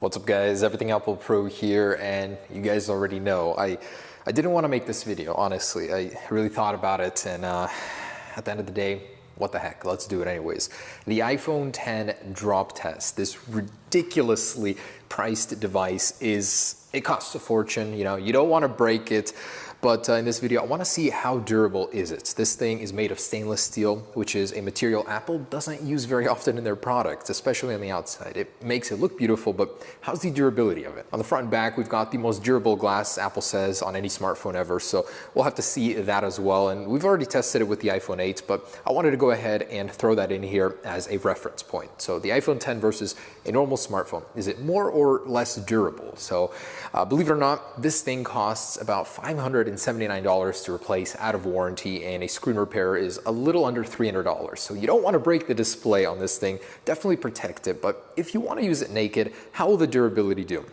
What's up guys, Everything Apple Pro here, and you guys already know I didn't want to make this video, honestly. I really thought about it, and at the end of the day, what the heck, let's do it anyways. The iPhone X drop test, this ridiculously priced device, it costs a fortune. You know, you don't want to break it, but in this video I want to see how durable is it. This thing is made of stainless steel, which is a material Apple doesn't use very often in their products, especially on the outside. It makes it look beautiful, but how's the durability of it? On the front and back, we've got the most durable glass, Apple says, on any smartphone ever, so we'll have to see that as well. And we've already tested it with the iPhone 8, but I wanted to go ahead and throw that in here as a reference point. So the iPhone X versus a normal smartphone, is it more or less durable? So believe it or not, this thing costs about $579 to replace out of warranty, and a screen repair is a little under $300. So you don't want to break the display on this thing, definitely protect it, but if you want to use it naked, how will the durability do?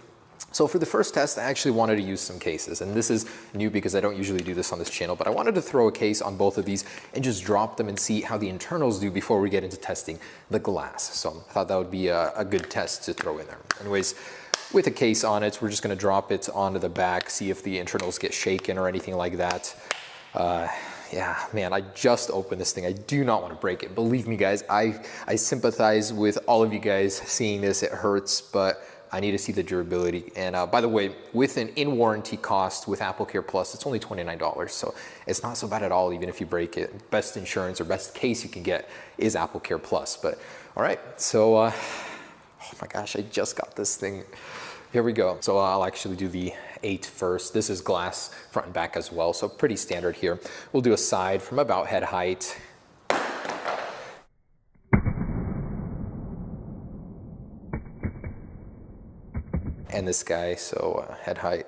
So for the first test, I actually wanted to use some cases, and this is new because I don't usually do this on this channel, but I wanted to throw a case on both of these and just drop them and see how the internals do before we get into testing the glass. So I thought that would be a good test to throw in there. Anyways, with a case on it, we're just going to drop it onto the back, see if the internals get shaken or anything like that. Yeah, man, I just opened this thing. I do not want to break it. Believe me, guys, I sympathize with all of you guys seeing this. It hurts, but I need to see the durability. And by the way, with an in-warranty cost with AppleCare Plus, it's only $29. So it's not so bad at all, even if you break it. Best insurance or best case you can get is AppleCare Plus. But all right, so oh my gosh, I just got this thing. Here we go. So I'll actually do the 8 first. This is glass front and back as well, so pretty standard here. We'll do a side from about head height. And this guy, so head height.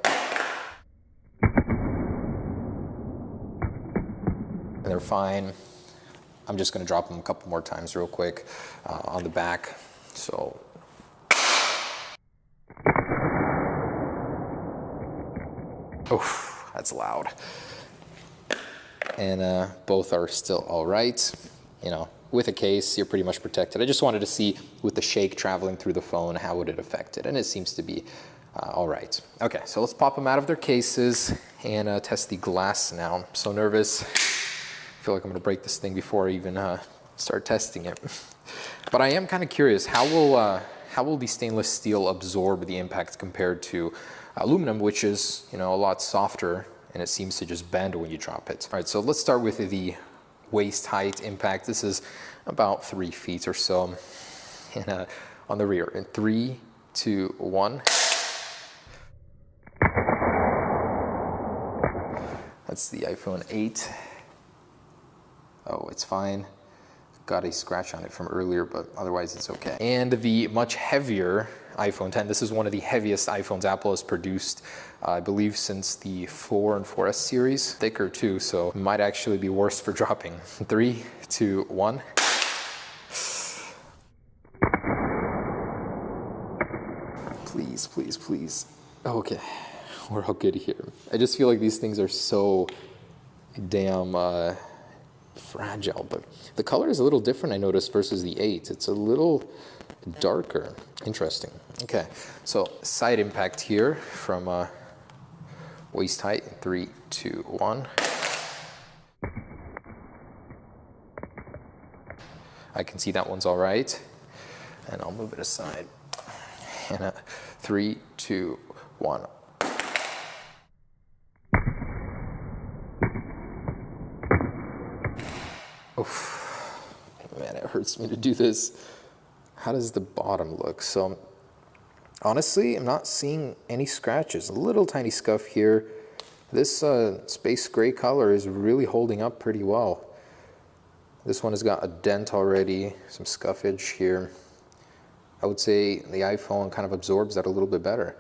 And they're fine. I'm just gonna drop them a couple more times real quick on the back. So. Oof, that's loud. And both are still all right. You know, with a case, you're pretty much protected. I just wanted to see with the shake traveling through the phone, how would it affect it? And it seems to be all right. Okay, so let's pop them out of their cases and test the glass now. I'm so nervous. I feel like I'm gonna break this thing before I even start testing it. But I am kind of curious, how will the stainless steel absorb the impact compared to aluminum, which is, you know, a lot softer, and it seems to just bend when you drop it. All right, so let's start with the waist height impact. This is about 3 feet or so, and on the rear. In 3, 2, 1. That's the iPhone 8. Oh, it's fine. Got a scratch on it from earlier, but otherwise it's okay. And the much heavier iPhone X. This is one of the heaviest iPhones Apple has produced, I believe, since the 4 and 4S series. Thicker too, so it might actually be worse for dropping. 3, 2, 1. Please, please, please. Okay, we're all good here. I just feel like these things are so damn fragile, but the color is a little different, I noticed, versus the 8. It's a little darker. Interesting. Okay, so side impact here from waist height. 3, 2, 1. I can see that one's all right, and I'll move it aside. And 3, 2, 1. Oof. Man, it hurts me to do this. How does the bottom look? So honestly, I'm not seeing any scratches. A little tiny scuff here. This space gray color is really holding up pretty well. This one has got a dent already, some scuffage here. I would say the iPhone kind of absorbs that a little bit better.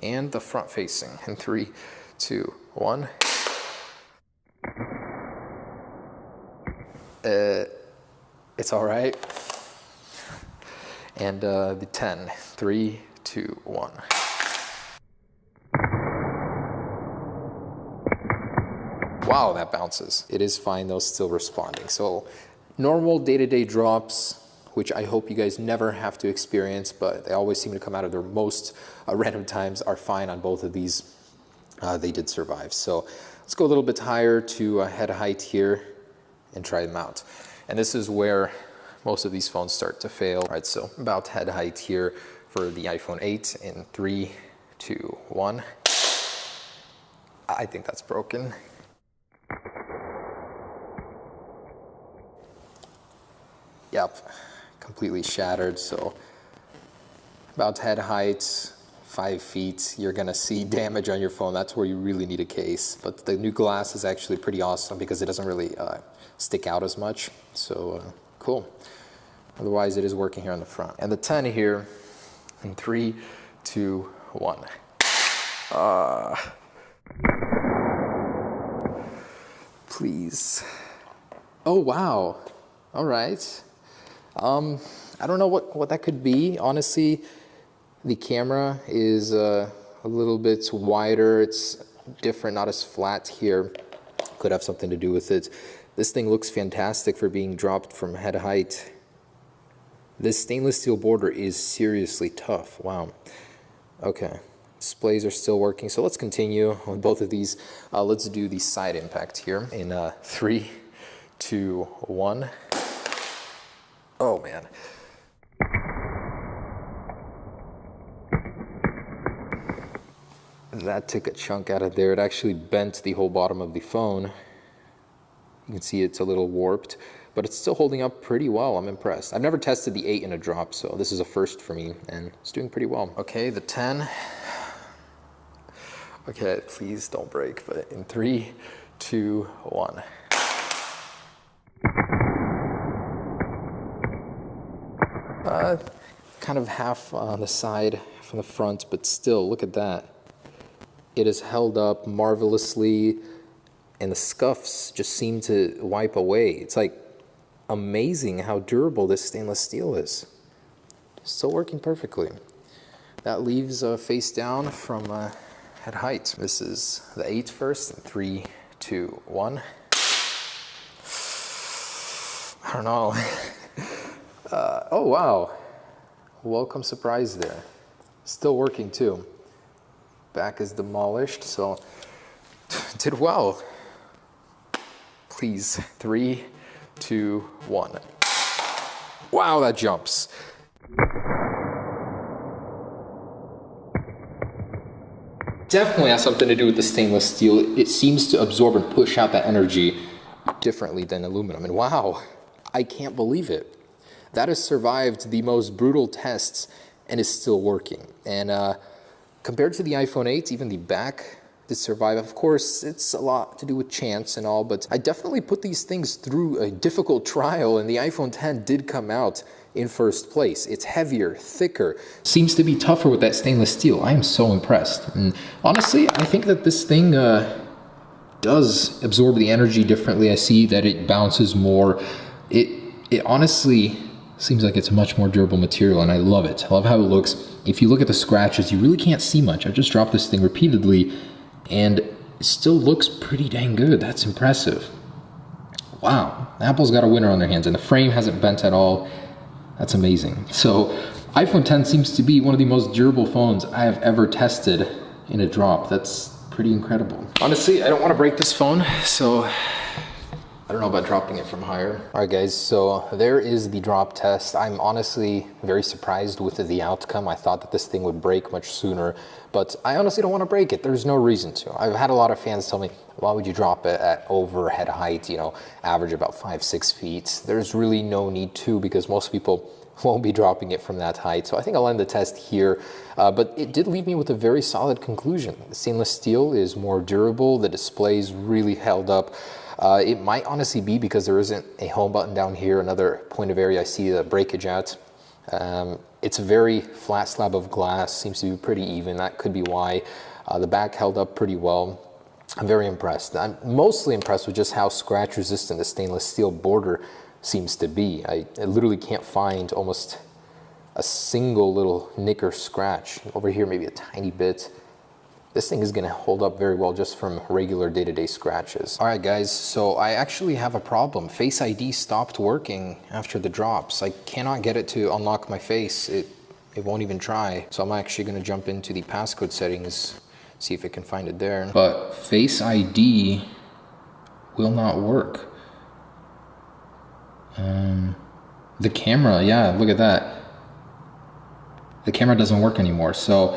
And the front facing in 3, 2, 1. It's all right. And the 10, 3, 2, 1. Wow, that bounces. It is fine though, still responding. So normal day-to-day drops, which I hope you guys never have to experience, but they always seem to come out of their most random times, are fine on both of these. They did survive. So let's go a little bit higher to head height here and try them out. And this is where most of these phones start to fail. All right, so about head height here for the iPhone 8 in 3, 2, 1. I think that's broken. Yep, completely shattered. So about head height, 5 feet, you're gonna see damage on your phone. That's where you really need a case. But the new glass is actually pretty awesome because it doesn't really stick out as much. So cool. Otherwise, it is working here on the front. And the 10 here in 3, 2, 1. Please. Oh, wow. All right. I don't know what that could be. Honestly, the camera is a little bit wider. It's different, not as flat here. Could have something to do with it. This thing looks fantastic for being dropped from head height. This stainless steel border is seriously tough. Wow. Okay. Displays are still working. So let's continue with both of these. Let's do the side impact here in 3, 2, 1. Oh, man. That took a chunk out of there. It actually bent the whole bottom of the phone. You can see it's a little warped, but it's still holding up pretty well. I'm impressed. I've never tested the 8 in a drop, so this is a first for me, and it's doing pretty well. Okay, the 10. Okay, please don't break, but in 3, 2, 1. Kind of half on the side from the front, but still, look at that. It is held up marvelously, and the scuffs just seem to wipe away. It's like amazing how durable this stainless steel is. Still working perfectly. That leaves face down from head height. This is the 8 first, in 3, 2, 1. I don't know. Oh, wow. Welcome surprise there. Still working too. Back is demolished, so did well. Please, 3, 2, 1. Wow, that jumps. Definitely has something to do with the stainless steel. It seems to absorb and push out that energy differently than aluminum. And wow, I can't believe it. That has survived the most brutal tests and is still working. And compared to the iPhone 8, even the back did survive. Of course, it's a lot to do with chance and all, but I definitely put these things through a difficult trial, and the iPhone 10 did come out in first place. It's heavier, thicker, seems to be tougher with that stainless steel. I am so impressed. And honestly, I think that this thing does absorb the energy differently. I see that it bounces more. It honestly seems like it's a much more durable material, and I love it. I love how it looks. If you look at the scratches, you really can't see much. I've just dropped this thing repeatedly, and it still looks pretty dang good. That's impressive. Wow, Apple's got a winner on their hands, and the frame hasn't bent at all. That's amazing. So iPhone 10 seems to be one of the most durable phones I have ever tested in a drop. That's pretty incredible. Honestly, I don't want to break this phone, so I don't know about dropping it from higher. All right, guys, so there is the drop test. I'm honestly very surprised with the outcome. I thought that this thing would break much sooner, but I honestly don't want to break it. There's no reason to. I've had a lot of fans tell me, why would you drop it at over head height, you know, average about 5, 6 feet? There's really no need to, because most people won't be dropping it from that height. So I think I'll end the test here, but it did leave me with a very solid conclusion. The stainless steel is more durable. The display's really held up. It might honestly be because there isn't a home button down here, another point of area I see the breakage at. It's a very flat slab of glass, seems to be pretty even. That could be why. The back held up pretty well. I'm very impressed. I'm mostly impressed with just how scratch resistant the stainless steel border seems to be. I literally can't find almost a single little nick or scratch. Over here maybe a tiny bit. this thing is gonna hold up very well just from regular day-to-day scratches. All right guys, so I actually have a problem. Face ID stopped working after the drops. I cannot get it to unlock my face. It won't even try. So I'm actually gonna jump into the passcode settings, see if I can find it there. But Face ID will not work. The camera, yeah, look at that. The camera doesn't work anymore. So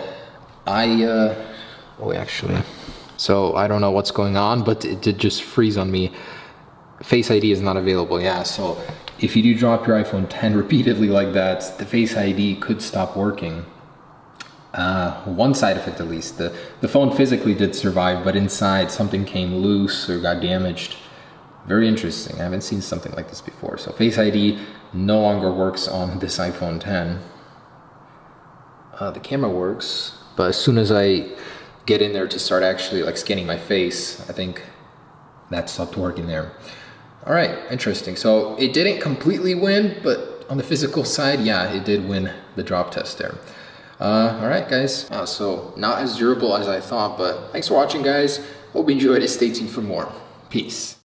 so I don't know what's going on, but it did just freeze on me. Face ID is not available, yeah. So if you do drop your iPhone 10 repeatedly like that, the Face ID could stop working. One side effect at least. The phone physically did survive, but inside something came loose or got damaged. Very interesting. I haven't seen something like this before. So Face ID no longer works on this iPhone 10. The camera works, but as soon as I get in there to start actually like scanning my face, I think that stopped working there. All right, interesting. So it didn't completely win, but on the physical side, yeah, it did win the drop test there. All right, guys. So not as durable as I thought, but thanks for watching, guys. Hope you enjoyed it. Stay tuned for more. Peace.